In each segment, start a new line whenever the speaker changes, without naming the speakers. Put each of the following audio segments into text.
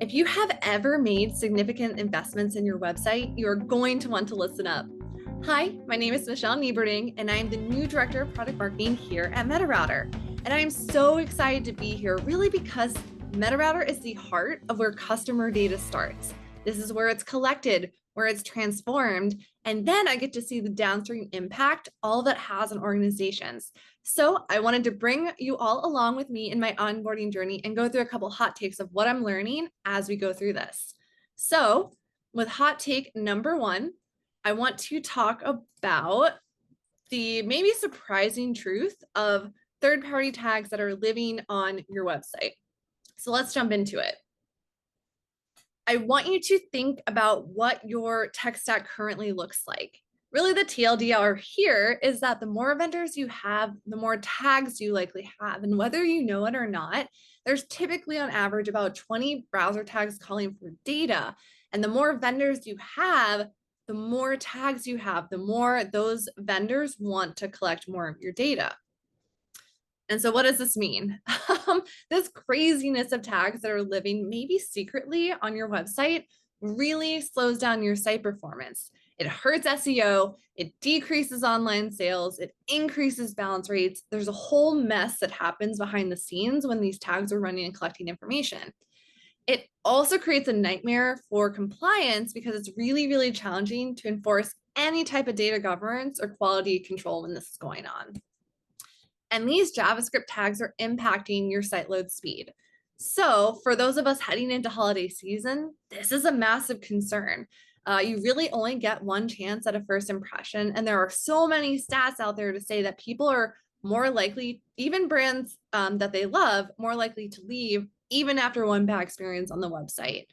If you have ever made significant investments in your website, you are going to want to listen up. Hi, my name is Michele Nieberding, and I am the new Director of Product Marketing here at MetaRouter. And I am so excited to be here, really because MetaRouter is the heart of where customer data starts. This is where it's collected, where it's transformed, and then I get to see the downstream impact all that has on organizations. So I wanted to bring you all along with me in my onboarding journey and go through a couple hot takes of what I'm learning as we go through this. So with hot take number one, I want to talk about the maybe surprising truth of third-party tags that are living on your website. So let's jump into it. I want you to think about what your tech stack currently looks like. Really, the TLDR here is that the more vendors you have, the more tags you likely have. And whether you know it or not, there's typically on average about 20 browser tags calling for data. And the more vendors you have, the more tags you have, the more those vendors want to collect more of your data. And so what does this mean? This craziness of tags that are living maybe secretly on your website really slows down your site performance. It hurts SEO, it decreases online sales, it increases bounce rates. There's a whole mess that happens behind the scenes when these tags are running and collecting information. It also creates a nightmare for compliance because it's really, really challenging to enforce any type of data governance or quality control when this is going on. And these JavaScript tags are impacting your site load speed. So for those of us heading into holiday season, this is a massive concern. You really only get one chance at a first impression. And there are so many stats out there to say that people are more likely, even brands that they love, more likely to leave even after one bad experience on the website.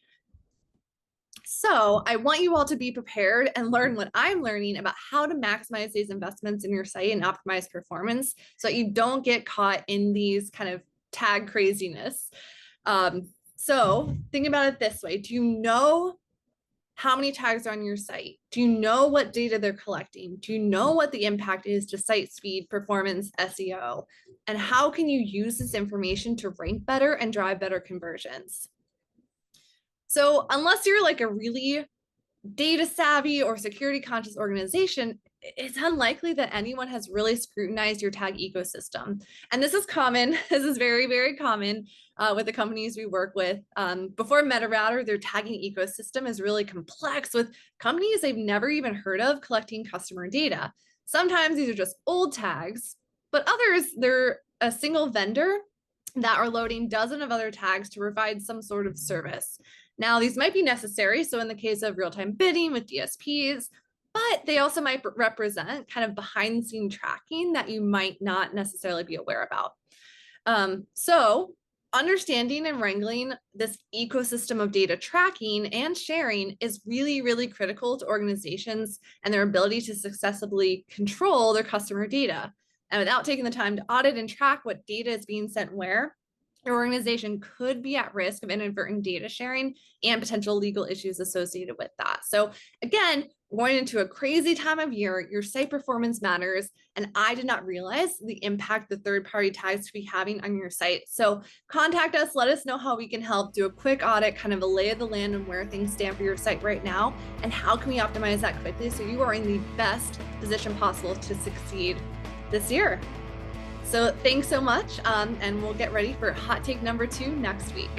So I want you all to be prepared and learn what I'm learning about how to maximize these investments in your site and optimize performance so that you don't get caught in these kind of tag craziness. So think about it this way. Do you know how many tags are on your site? Do you know what data they're collecting? Do you know what the impact is to site speed, performance, SEO? And how can you use this information to rank better and drive better conversions? So unless you're like a really data savvy or security conscious organization, it's unlikely that anyone has really scrutinized your tag ecosystem. And this is common. This is very, very common with the companies we work with. Before MetaRouter, their tagging ecosystem is really complex with companies they've never even heard of collecting customer data. Sometimes these are just old tags, but others, they're a single vendor that are loading dozens of other tags to provide some sort of service. Now, these might be necessary. So in the case of real-time bidding with DSPs, but they also might represent kind of behind the scene tracking that you might not necessarily be aware about. So understanding and wrangling this ecosystem of data tracking and sharing is really, really critical to organizations and their ability to successfully control their customer data. And without taking the time to audit and track what data is being sent where, your organization could be at risk of inadvertent data sharing and potential legal issues associated with that. So again, going into a crazy time of year, your site performance matters. And I did not realize the impact the third-party tags could be having on your site. So contact us, let us know how we can help, do a quick audit, kind of a lay of the land and where things stand for your site right now, and how can we optimize that quickly so you are in the best position possible to succeed this year. So thanks so much, and we'll get ready for hot take number 2 next week.